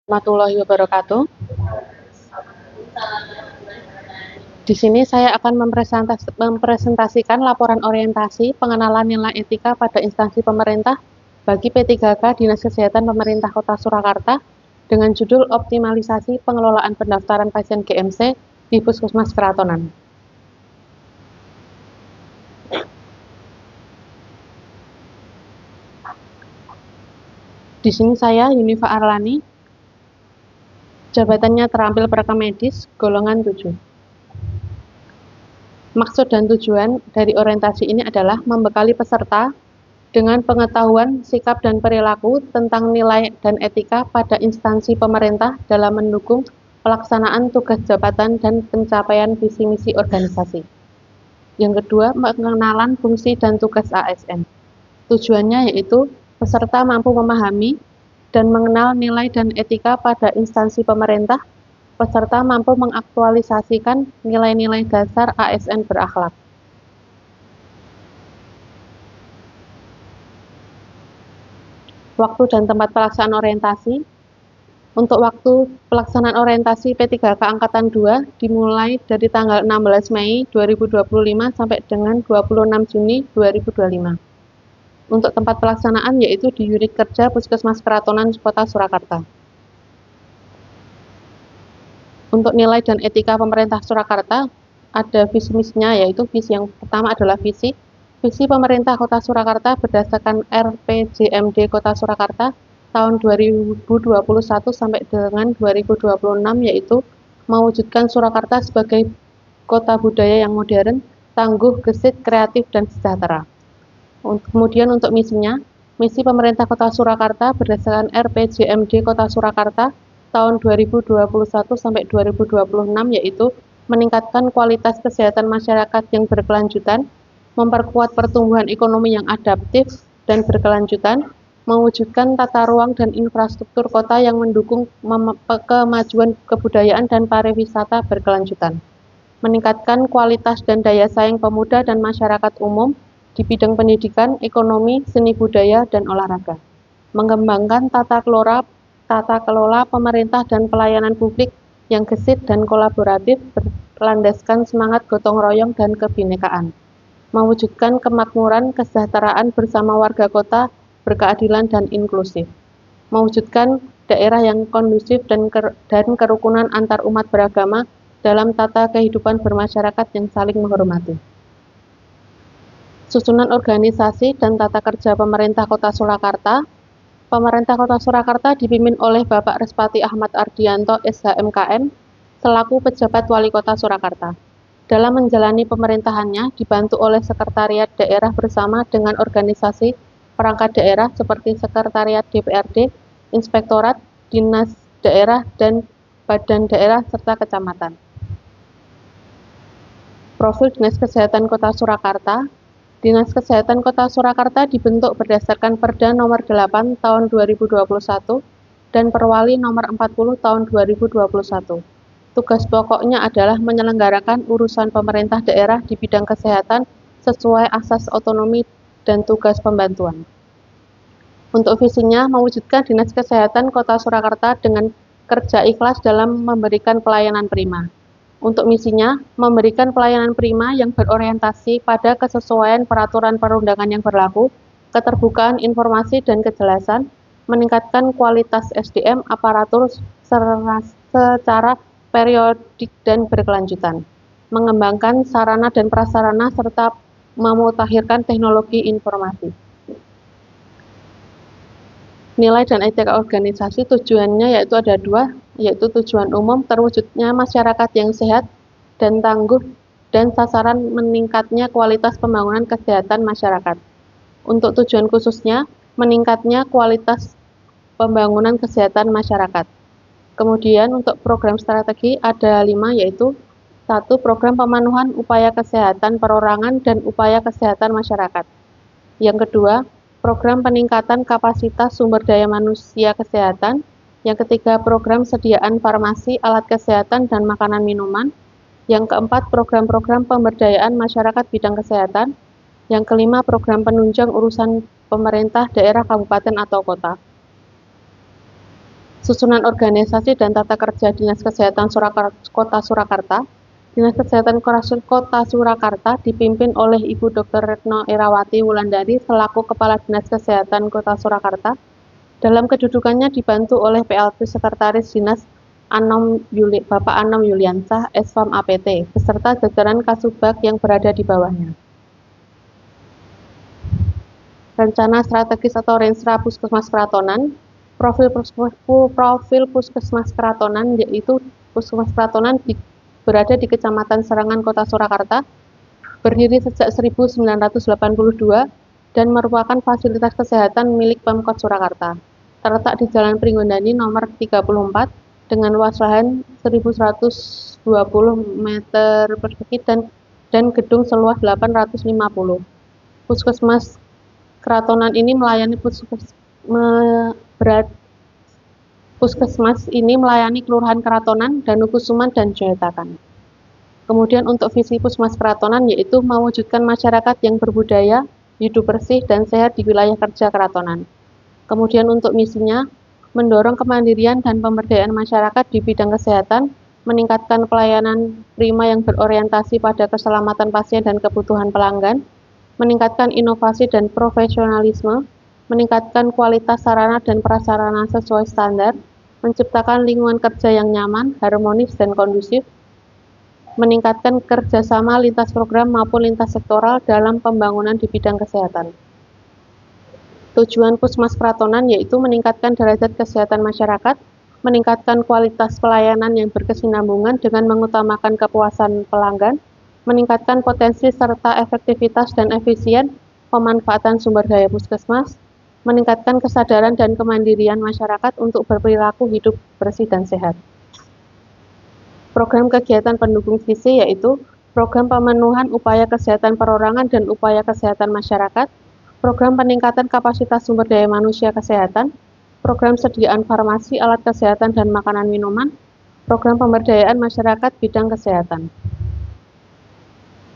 Warahmatullahi wabarakatuh. Di sini saya akan mempresentasikan laporan orientasi pengenalan nilai etika pada instansi pemerintah bagi P3K Dinas Kesehatan Pemerintah Kota Surakarta dengan judul Optimalisasi Pengelolaan Pendaftaran Pasien GMC di Puskesmas Keratonan. Di sini saya, Yunifa Arlani, jabatannya terampil perekam medis, golongan 7. Maksud dan tujuan dari orientasi ini adalah membekali peserta dengan pengetahuan, sikap, dan perilaku tentang nilai dan etika pada instansi pemerintah dalam mendukung pelaksanaan tugas jabatan dan pencapaian visi misi organisasi. Yang kedua, pengenalan fungsi dan tugas ASN. Tujuannya yaitu peserta mampu memahami dan mengenal nilai dan etika pada instansi pemerintah. Peserta mampu mengaktualisasikan nilai-nilai dasar ASN berakhlak. Waktu dan tempat pelaksanaan orientasi. Untuk waktu pelaksanaan orientasi P3K Angkatan 2 dimulai dari tanggal 16 Mei 2025 sampai dengan 26 Juni 2025. Untuk tempat pelaksanaan yaitu di unit kerja Puskesmas Keratonan Kota Surakarta. Untuk nilai dan etika pemerintah Surakarta, ada visi misinya, yaitu visi yang pertama adalah visi pemerintah Kota Surakarta berdasarkan RPJMD Kota Surakarta tahun 2021 sampai dengan 2026, yaitu mewujudkan Surakarta sebagai kota budaya yang modern, tangguh, gesit, kreatif, dan sejahtera. Kemudian untuk misinya, misi pemerintah Kota Surakarta berdasarkan RPJMD Kota Surakarta tahun 2021 sampai 2026, yaitu meningkatkan kualitas kesehatan masyarakat yang berkelanjutan, memperkuat pertumbuhan ekonomi yang adaptif dan berkelanjutan, mewujudkan tata ruang dan infrastruktur kota yang mendukung kemajuan kebudayaan dan pariwisata berkelanjutan, meningkatkan kualitas dan daya saing pemuda dan masyarakat umum di bidang pendidikan, ekonomi, seni budaya, dan olahraga, mengembangkan tata kelola pemerintah dan pelayanan publik yang gesit dan kolaboratif berlandaskan semangat gotong royong dan kebinekaan, mewujudkan kemakmuran kesejahteraan bersama warga kota berkeadilan dan inklusif, mewujudkan daerah yang kondusif dan kerukunan antar umat beragama dalam tata kehidupan bermasyarakat yang saling menghormati. Susunan organisasi dan tata kerja pemerintah Kota Surakarta. Pemerintah Kota Surakarta dipimpin oleh Bapak Respati Ahmad Ardianto, SHMKM, selaku pejabat Wali Kota Surakarta. Dalam menjalani pemerintahannya dibantu oleh Sekretariat Daerah bersama dengan organisasi perangkat daerah seperti Sekretariat DPRD, Inspektorat, Dinas Daerah, dan Badan Daerah, serta Kecamatan. Profil Dinas Kesehatan Kota Surakarta. Dinas Kesehatan Kota Surakarta dibentuk berdasarkan Perda Nomor 8 Tahun 2021 dan Perwali Nomor 40 Tahun 2021. Tugas pokoknya adalah menyelenggarakan urusan pemerintah daerah di bidang kesehatan sesuai asas otonomi dan tugas pembantuan. Untuk visinya, mewujudkan Dinas Kesehatan Kota Surakarta dengan kerja ikhlas dalam memberikan pelayanan prima. Untuk misinya, memberikan pelayanan prima yang berorientasi pada kesesuaian peraturan perundangan yang berlaku, keterbukaan informasi dan kejelasan, meningkatkan kualitas SDM aparatur secara periodik dan berkelanjutan, mengembangkan sarana dan prasarana serta memutakhirkan teknologi informasi. Nilai dan etika organisasi tujuannya yaitu ada dua, yaitu tujuan umum terwujudnya masyarakat yang sehat dan tangguh dan sasaran meningkatnya kualitas pembangunan kesehatan masyarakat. Untuk tujuan khususnya, meningkatnya kualitas pembangunan kesehatan masyarakat. Kemudian untuk program strategi ada 5, yaitu 1. Program pemenuhan upaya kesehatan perorangan dan upaya kesehatan masyarakat. Yang kedua, program peningkatan kapasitas sumber daya manusia kesehatan. Yang ketiga, program sediaan farmasi, alat kesehatan, dan makanan minuman. Yang keempat, program-program pemberdayaan masyarakat bidang kesehatan. Yang kelima, program penunjang urusan pemerintah daerah, kabupaten, atau kota. Susunan organisasi dan tata kerja Dinas Kesehatan Kota Surakarta. Dinas Kesehatan Kota Surakarta dipimpin oleh Ibu Dr. Retno Erawati Wulandari selaku Kepala Dinas Kesehatan Kota Surakarta. Dalam kedudukannya dibantu oleh PLT Sekretaris Dinas Bapak Anom Yuliansah, Esfam APT, beserta jajaran Kasubag yang berada di bawahnya. Rencana strategis atau Renstra Puskesmas Keratonan. Profil Puskesmas Keratonan yaitu Puskesmas Keratonan berada di Kecamatan Serangan, Kota Surakarta, berdiri sejak 1982 dan merupakan fasilitas kesehatan milik Pemkot Surakarta. Terletak di Jalan Pringgondani nomor 34 dengan luas lahan 1.120 meter persegi dan gedung seluas 850. Puskesmas Keratonan ini melayani Puskesmas ini melayani Kelurahan Keratonan, Danukusuman, dan Jayatakan. Kemudian untuk visi Puskesmas Keratonan yaitu mewujudkan masyarakat yang berbudaya, hidup bersih, dan sehat di wilayah kerja Keratonan. Kemudian untuk misinya, mendorong kemandirian dan pemberdayaan masyarakat di bidang kesehatan, meningkatkan pelayanan prima yang berorientasi pada keselamatan pasien dan kebutuhan pelanggan, meningkatkan inovasi dan profesionalisme, meningkatkan kualitas sarana dan prasarana sesuai standar, menciptakan lingkungan kerja yang nyaman, harmonis, dan kondusif, meningkatkan kerjasama lintas program maupun lintas sektoral dalam pembangunan di bidang kesehatan. Tujuan Puskesmas Keratonan yaitu meningkatkan derajat kesehatan masyarakat, meningkatkan kualitas pelayanan yang berkesinambungan dengan mengutamakan kepuasan pelanggan, meningkatkan potensi serta efektivitas dan efisien pemanfaatan sumber daya puskesmas, meningkatkan kesadaran dan kemandirian masyarakat untuk berperilaku hidup bersih dan sehat. Program kegiatan pendukung visi yaitu program pemenuhan upaya kesehatan perorangan dan upaya kesehatan masyarakat, program peningkatan kapasitas sumber daya manusia kesehatan, program sediaan farmasi, alat kesehatan, dan makanan minuman, program pemberdayaan masyarakat bidang kesehatan.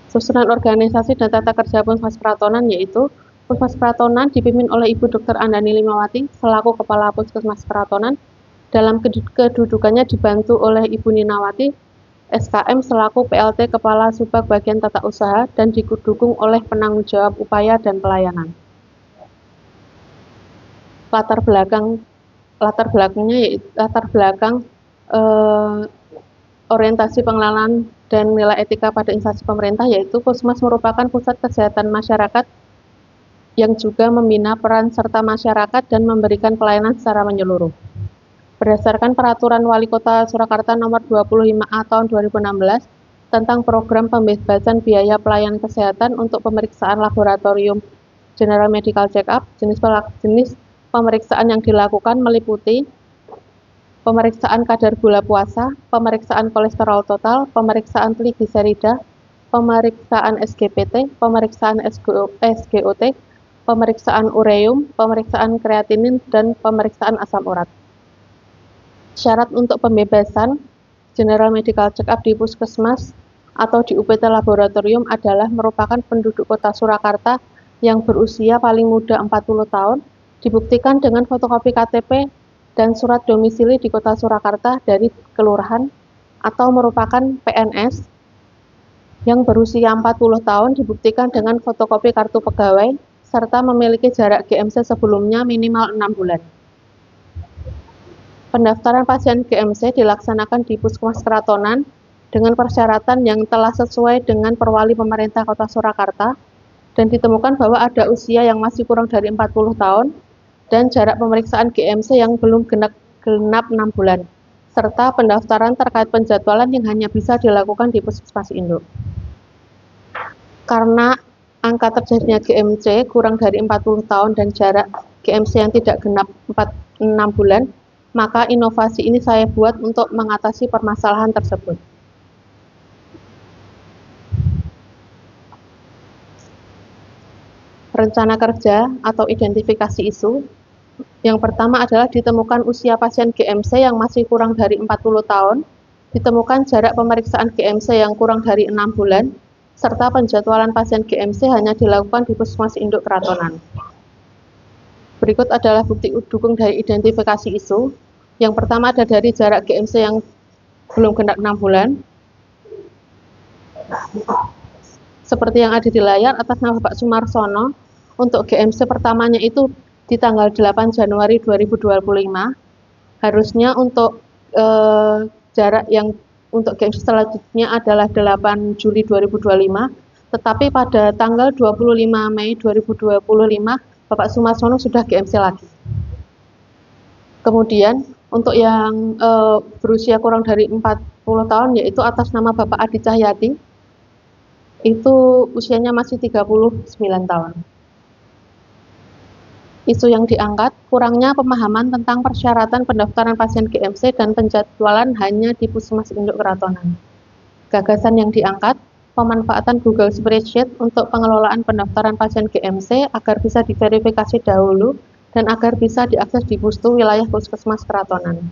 Susunan organisasi dan tata kerja Puskesmas Keratonan yaitu Puskesmas Keratonan dipimpin oleh Ibu Dr. Andani Limawati selaku Kepala Puskesmas Keratonan. Dalam kedudukannya dibantu oleh Ibu Ninawati SKM selaku PLT Kepala Subag Bagian Tata Usaha dan didukung oleh penanggung jawab upaya dan pelayanan. Latar belakang orientasi pengenalan dan nilai etika pada instansi pemerintah yaitu Puskesmas merupakan pusat kesehatan masyarakat yang juga membina peran serta masyarakat dan memberikan pelayanan secara menyeluruh. Berdasarkan Peraturan Wali Kota Surakarta Nomor 25A Tahun 2016 tentang program pembebasan biaya pelayanan kesehatan untuk pemeriksaan laboratorium General Medical Check-up, jenis pemeriksaan yang dilakukan meliputi pemeriksaan kadar gula puasa, pemeriksaan kolesterol total, pemeriksaan trigliserida, pemeriksaan SGPT, pemeriksaan SGOT, pemeriksaan ureum, pemeriksaan kreatinin, dan pemeriksaan asam urat. Syarat untuk pembebasan General Medical Check-up di Puskesmas atau di UPT Laboratorium adalah merupakan penduduk Kota Surakarta yang berusia paling muda 40 tahun, dibuktikan dengan fotokopi KTP dan surat domisili di Kota Surakarta dari kelurahan, atau merupakan PNS yang berusia 40 tahun dibuktikan dengan fotokopi kartu pegawai, serta memiliki jarak GMC sebelumnya minimal 6 bulan. Pendaftaran pasien GMC dilaksanakan di Puskesmas Keratonan dengan persyaratan yang telah sesuai dengan Perwali Pemerintah Kota Surakarta dan ditemukan bahwa ada usia yang masih kurang dari 40 tahun dan jarak pemeriksaan GMC yang belum genap 6 bulan, serta pendaftaran terkait penjadwalan yang hanya bisa dilakukan di Puskesmas Induk. Karena angka terjadinya GMC kurang dari 40 tahun dan jarak GMC yang tidak genap 6 bulan, maka inovasi ini saya buat untuk mengatasi permasalahan tersebut. Rencana kerja atau identifikasi isu. Yang pertama adalah ditemukan usia pasien GMC yang masih kurang dari 40 tahun, ditemukan jarak pemeriksaan GMC yang kurang dari 6 bulan, serta penjadwalan pasien GMC hanya dilakukan di Puskesmas Induk Keratonan. Berikut adalah bukti dukung dari identifikasi isu. Yang pertama ada dari jarak GMC yang belum genap 6 bulan. Seperti yang ada di layar, atas nama Pak Sumarsono, untuk GMC pertamanya itu di tanggal 8 Januari 2025. Harusnya untuk jarak yang untuk GMC selanjutnya adalah 8 Juli 2025, tetapi pada tanggal 25 Mei 2025 Bapak Sumarsono sudah GMC lagi. Kemudian untuk yang berusia kurang dari 40 tahun, yaitu atas nama Bapak Adi Cahyati, itu usianya masih 39 tahun. Isu yang diangkat, kurangnya pemahaman tentang persyaratan pendaftaran pasien GMC dan penjadwalan hanya di Puskesmas Induk Keratonan. Gagasan yang diangkat, pemanfaatan Google Spreadsheet untuk pengelolaan pendaftaran pasien GMC agar bisa diverifikasi dahulu dan agar bisa diakses di Pustu wilayah Puskesmas Keratonan.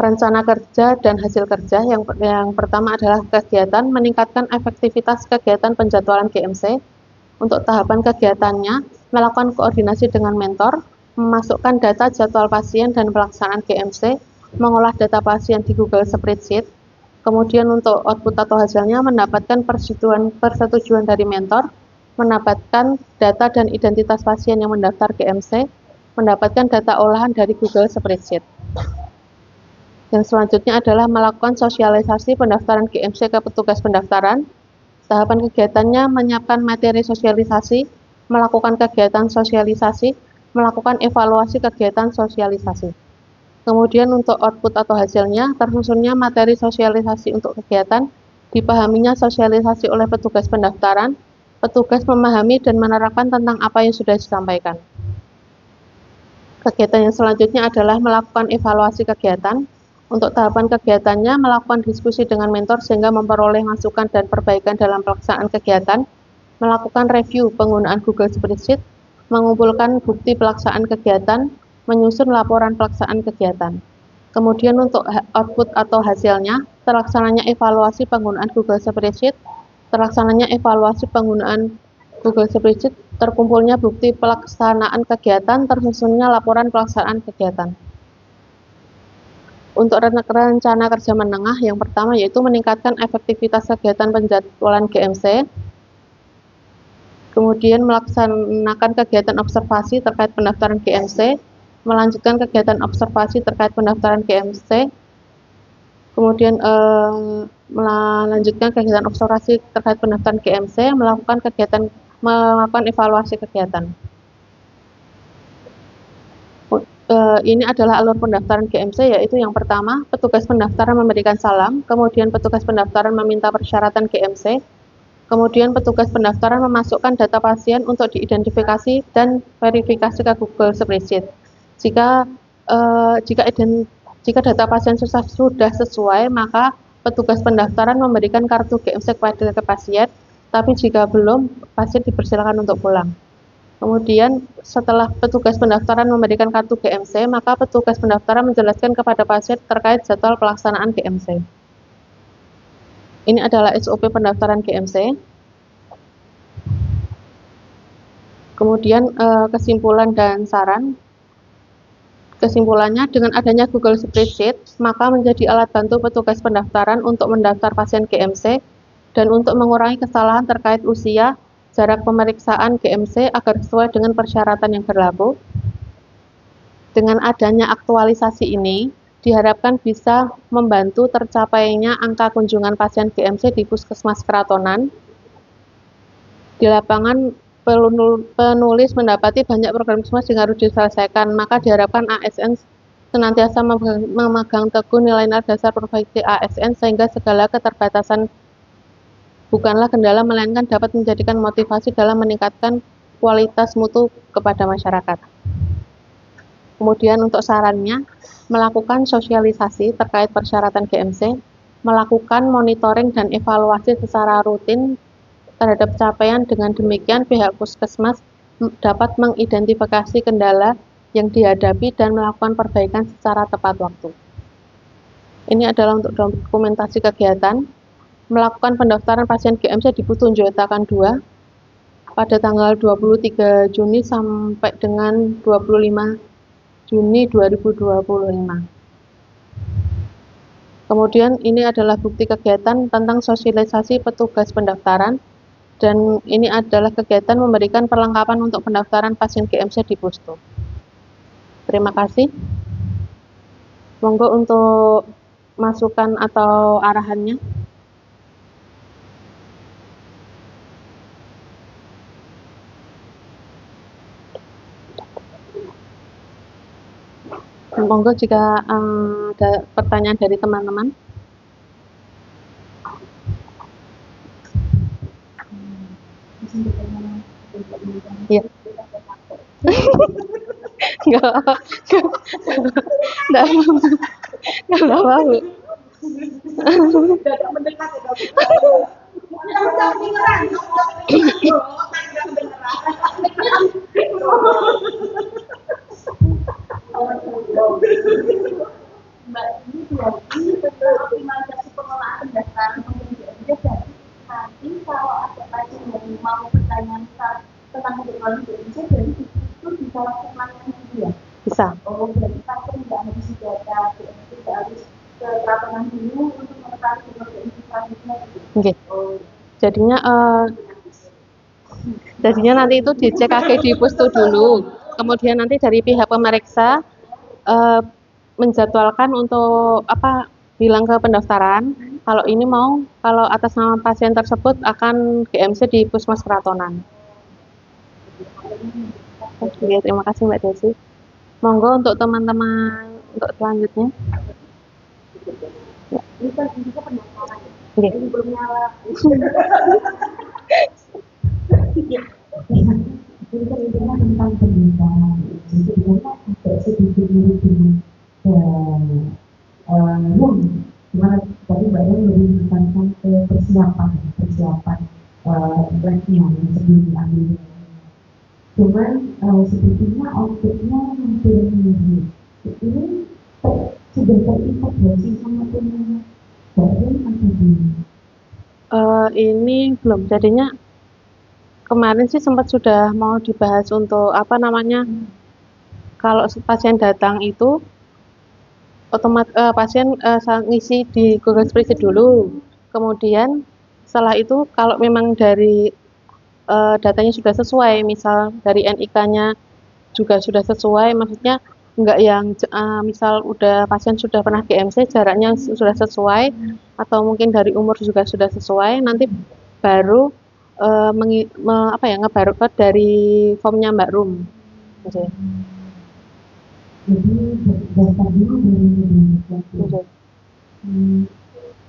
Rencana kerja dan hasil kerja yang pertama adalah kegiatan meningkatkan efektivitas kegiatan penjadwalan GMC. Untuk tahapan kegiatannya, melakukan koordinasi dengan mentor, memasukkan data jadwal pasien dan pelaksanaan GMC, mengolah data pasien di Google Spreadsheet. Kemudian untuk output atau hasilnya, mendapatkan persetujuan dari mentor, mendapatkan data dan identitas pasien yang mendaftar GMC, mendapatkan data olahan dari Google Spreadsheet. Yang selanjutnya adalah melakukan sosialisasi pendaftaran GMC ke petugas pendaftaran. Tahapan kegiatannya menyiapkan materi sosialisasi, melakukan kegiatan sosialisasi, melakukan evaluasi kegiatan sosialisasi. Kemudian untuk output atau hasilnya, tersusunnya materi sosialisasi untuk kegiatan, dipahaminya sosialisasi oleh petugas pendaftaran, petugas memahami dan menerapkan tentang apa yang sudah disampaikan. Kegiatan yang selanjutnya adalah melakukan evaluasi kegiatan. Untuk tahapan kegiatannya, melakukan diskusi dengan mentor sehingga memperoleh masukan dan perbaikan dalam pelaksanaan kegiatan, melakukan review penggunaan Google Spreadsheet, mengumpulkan bukti pelaksanaan kegiatan, menyusun laporan pelaksanaan kegiatan. Kemudian untuk output atau hasilnya, terlaksananya evaluasi penggunaan Google Spreadsheet, terlaksananya evaluasi penggunaan Google Spreadsheet, terkumpulnya bukti pelaksanaan kegiatan, tersusunnya laporan pelaksanaan kegiatan. Untuk rencana kerja menengah, yang pertama yaitu meningkatkan efektivitas kegiatan penjadwalan GMC, kemudian melaksanakan kegiatan observasi terkait pendaftaran GMC, melanjutkan kegiatan observasi terkait pendaftaran GMC, kemudian melanjutkan kegiatan observasi terkait pendaftaran GMC, melakukan evaluasi kegiatan. Ini adalah alur pendaftaran GMC, yaitu yang pertama, petugas pendaftaran memberikan salam, kemudian petugas pendaftaran meminta persyaratan GMC, kemudian petugas pendaftaran memasukkan data pasien untuk diidentifikasi dan verifikasi ke Google Spreadsheet. Jika data pasien sudah sesuai, maka petugas pendaftaran memberikan kartu GMC kepada pasien, tapi jika belum, pasien dipersilakan untuk pulang. Kemudian setelah petugas pendaftaran memberikan kartu GMC, maka petugas pendaftaran menjelaskan kepada pasien terkait jadwal pelaksanaan GMC. Ini adalah SOP pendaftaran GMC. Kemudian kesimpulan dan saran. Kesimpulannya, dengan adanya Google Spreadsheet, maka menjadi alat bantu petugas pendaftaran untuk mendaftar pasien GMC dan untuk mengurangi kesalahan terkait usia, jarak pemeriksaan GMC agar sesuai dengan persyaratan yang berlaku. Dengan adanya aktualisasi ini, diharapkan bisa membantu tercapainya angka kunjungan pasien GMC di Puskesmas Keratonan. Di lapangan, penulis mendapati banyak program puskesmas yang harus diselesaikan, maka diharapkan ASN senantiasa memegang teguh nilai-nilai dasar profesi ASN sehingga segala keterbatasan bukanlah kendala, melainkan dapat menjadikan motivasi dalam meningkatkan kualitas mutu kepada masyarakat. Kemudian untuk sarannya, melakukan sosialisasi terkait persyaratan GMC, melakukan monitoring dan evaluasi secara rutin terhadap capaian. Dengan demikian, pihak puskesmas dapat mengidentifikasi kendala yang dihadapi dan melakukan perbaikan secara tepat waktu. Ini adalah untuk dokumentasi kegiatan. Melakukan pendaftaran pasien GMC di Pustu Jotakan 2 pada tanggal 23 Juni sampai dengan 25 Juni 2025. Kemudian ini adalah bukti kegiatan tentang sosialisasi petugas pendaftaran, dan ini adalah kegiatan memberikan perlengkapan untuk pendaftaran pasien GMC di Pustu. Terima kasih. Monggo untuk masukan atau arahannya. Monggo jika ada pertanyaan dari teman-teman. Iya. Enggak apa-apa, Bu. Mbak, ini berarti tentang optimalisasi pengelolaan pendaftaran pengunjung. Jadi nanti kalau ada pasien yang mau bertanya tentang kebutuhan Indonesia, jadi itu bisa langsung layanan dulu ya? Bisa. Oh, berarti pasien nggak harus data, tidak harus ke lapangan dulu untuk mengetahui kebutuhan selanjutnya gitu. Oke. Jadinya nanti itu dicek kaki di Pustu dulu. Kemudian nanti dari pihak pemeriksa menjadwalkan untuk bilang ke pendaftaran kalau ini kalau atas nama pasien tersebut akan GMC di Puskesmas Keratonan. Oke, terima kasih Mbak Desi. Monggo untuk teman-teman untuk selanjutnya. Ya. Ini kan juga pendaftaran. Oke. Ini belum nyala. Ini kan intinya tentang pendaftaran. Jadi kita agak sedikit mirip dengan gimana tadi Mbak Yan lebih menekankan ke persiapan labnya yang sebelum diambil. Cuman sebetulnya outputnya hampir mirip. Ini sudah terintegrasi sama teman Mbak Yan atau belum? Ini belum. Jadinya kemarin sih sempat sudah mau dibahas untuk kalau pasien datang itu pasien ngisi di Google Spreadsheet dulu. Kemudian setelah itu kalau memang dari datanya sudah sesuai, misal dari NIK-nya juga sudah sesuai, maksudnya enggak yang misal pasien sudah pernah GMC, jaraknya sudah sesuai, atau mungkin dari umur juga sudah sesuai, nanti baru ngebarcode dari formnya Mbak Rum. Jadi daftar dulu dari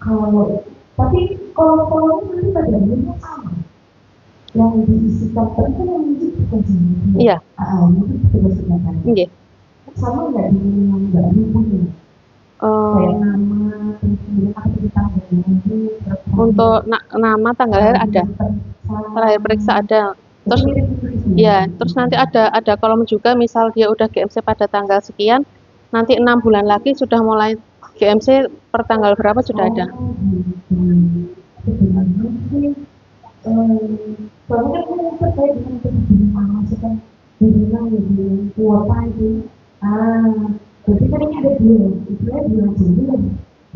kalau nanti pada akhirnya sama yang diisi daftar itu yang bukan sendiri. Iya. Mungkin sudah sebentar. Iya. Sama nggak dengan yang Mbak Rum punya? Kayak nama, kemudian apa tanggalnya? Untuk nama, tanggal lahir ada, terakhir periksa ada. Terus ya, terus nanti ada kolom juga, misal dia udah GMC pada tanggal sekian, nanti 6 bulan lagi sudah mulai GMC per tanggal berapa sudah ada. Soalnya kan terkait dengan kebijakan masukan dibilang kuota itu. Berarti kan ini ada dua jalur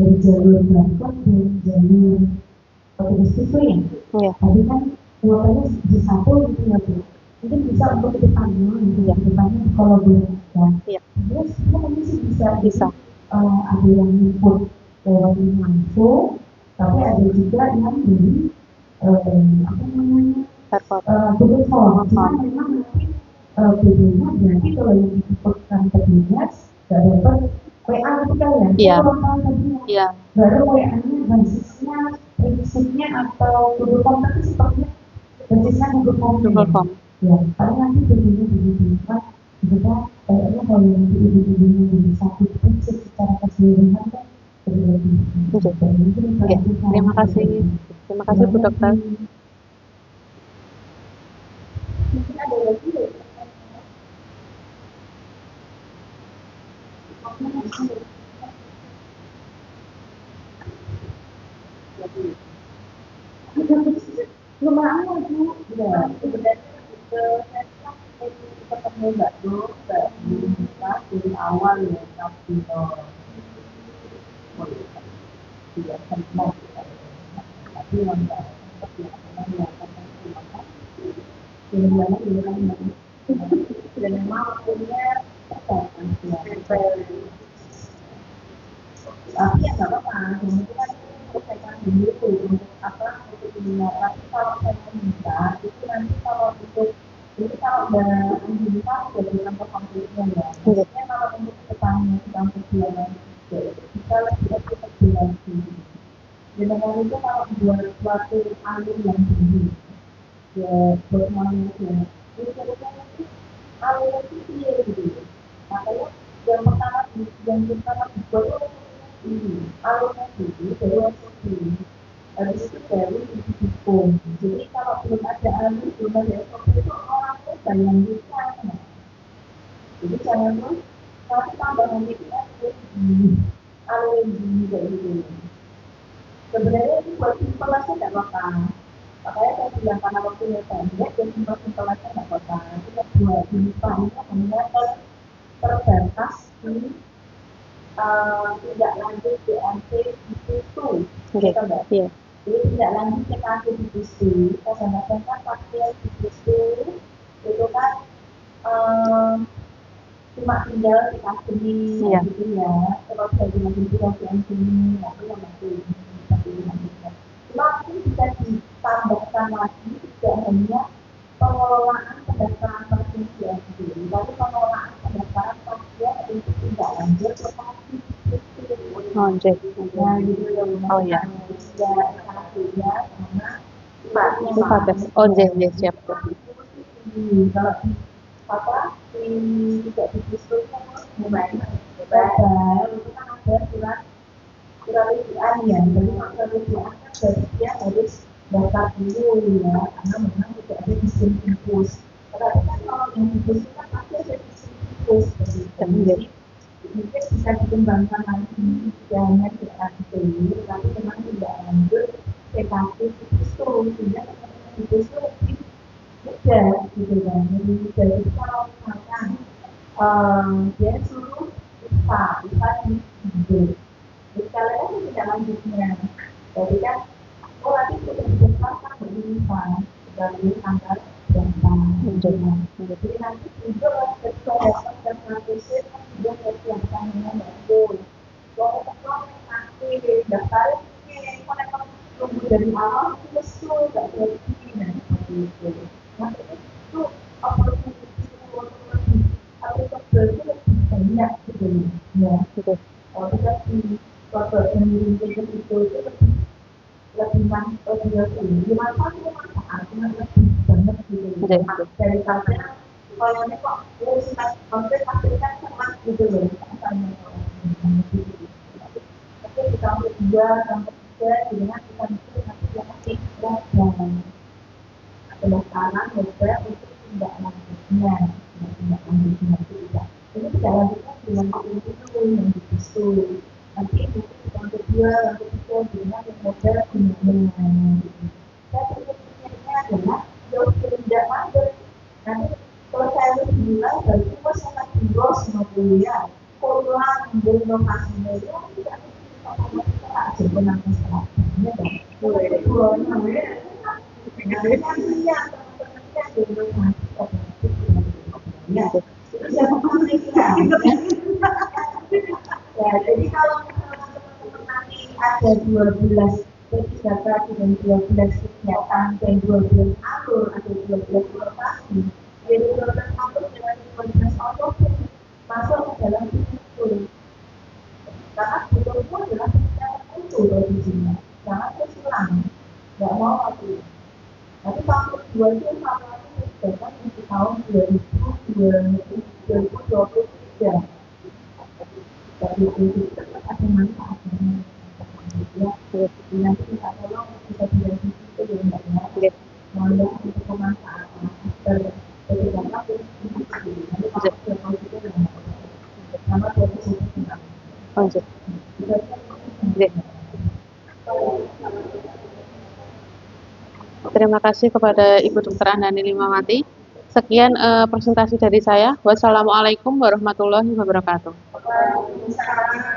dari jalur barcode dan jalur petugas siswa ya. Iya. Tadi kan kuotanya di satu gitu ya Bu. Mungkin bisa untuk kedepannya, kedepannya dikolaborasikan. Iya. Terus mungkin sih bisa. Ada yang input lewat langsung, tapi ada juga yang dari Google Form. Cuma memang nanti bedanya berarti kalau yang diinputkan petugas nggak dapat WA kita ya. Iya. Iya. Baru WA-nya basisnya, prinsipnya atau Google Form itu sepertinya basisnya Google Form. Google Form. Ya, paling nanti bedanya kita kayaknya kalau yang bedanya jadi satu prinsip secara keseluruhan kan. Terima kasih Bu Dokter. Mungkin ada lagi ya? Lumayan Bu, ya sebenarnya ketemu Mbak mereka dari awal ya tapi tidak sempat tapi yang tidak seperti yang dilakukan dan memang punya tapi ya nggak apa-apa itu kan selesaikan dulu untuk apa untuk dunia tapi kalau saya minta itu nanti kalau untuk jadi kalau udah bisa udah bilang ke konfliknya ya maksudnya kalau untuk depannya sedang perjuangan kita lebih efektif lagi dan dengan itu kalau buat suatu alur yang tinggi ya buat manusia itu nanti alur itu dia gitu makanya yang pertama dibuat alurnya tinggi baru tinggi habis itu baru didukung jadi kalau belum ada alur belum ada efek itu orang itu banyak bisa jadi jangan terus tapi tambah nanti kita alur yang tinggi kayak gitu sebenarnya itu buat simpel aja nggak apa-apa makanya saya bilang karena waktunya pendek dan simpel aja nggak apa-apa kita buat misalnya hanya terbatas di tidak lanjut DMC itu gitu mbak jadi tidak lanjut CKD di BC kadang-kadang kan pasien di BC itu kan cuma tinggal dikasih gitu ya kalau saya bilang gitu DMC ini aku yang nanti cuma mungkin bisa ditambahkan lagi tidak hanya pengelolaan pendaftaran pasien DMC tapi pengelolaan pendaftaran pasien untuk tidak lanjut tetapi Oh, jadi. Oh ya. Oh, jadi siap. Kalau apa tidak didiskusikan gimana? Padahal itu kan ada surat rujukan ya. Jadi surat rujukan kan berarti dia harus daftar dulu ya, karena memang tidak ada diskon impus. Tetapi kan kalau yang impus kan pasti ada diskon impus. Jadi mungkin bisa dikembangkan lagi jangan DAP tapi memang tidak lanjut PKP itu sehingga itu lebih mudah gitu kan jadi kalau misalkan dia suruh IPA di gitu jadi kalian itu tidak lanjutnya jadi kan nanti sudah dibesarkan dari IPA dari tanggal berapa jadi nanti juga ketika datang dan nanti dia persiapkan dengan bagus. Kalau nanti daftar ini, kalau tunggu dari awal itu nggak jadi seperti itu. Nanti itu opportunity lebih banyak gitu ya. Kalau kita di proses yang itu lebih mantap lebih banget gitu dari karena kalau ini kok konflik pasti kan sama gitu loh tapi di tahun kedua tahun ketiga dengan kita mikir nanti yang masih dan pendaftaran juga untuk tidak lanjutnya tidak lanjutnya itu tidak ini tidak lanjutnya dengan itu yang disusul nanti itu tahun kedua tahun ketiga dengan yang model gimana saya pikirnya adalah jauh tidak lanjut nanti kalau saya bilang dari itu sangat tinggal sama kuliah pulang berinovasinya itu tidak sebenarnya masalahnya dan mulai dua namanya dari nantinya ya jadi kalau teman-teman nanti ada 12 P3K dan 12 kegiatan dan 12 alur atau 12 rotasi jadi 12 alur dengan 12 otopsi masuk ke dalam itu karena butuhmu adalah kegiatan itu dari sini jangan tersilang nggak mau lagi tapi tahun kedua itu sama lagi sedangkan di tahun 2023 dari itu tetap ada manfaatnya ya nanti kita tolong bisa dilanjut itu ya mbak ya mau untuk pemanfaatan dari dampak nanti kalau kita sama dari situ Terima kasih kepada Ibu Dr. Andani Limamati Sekian presentasi dari saya. Wassalamualaikum warahmatullahi wabarakatuh. Waalaikumsalam.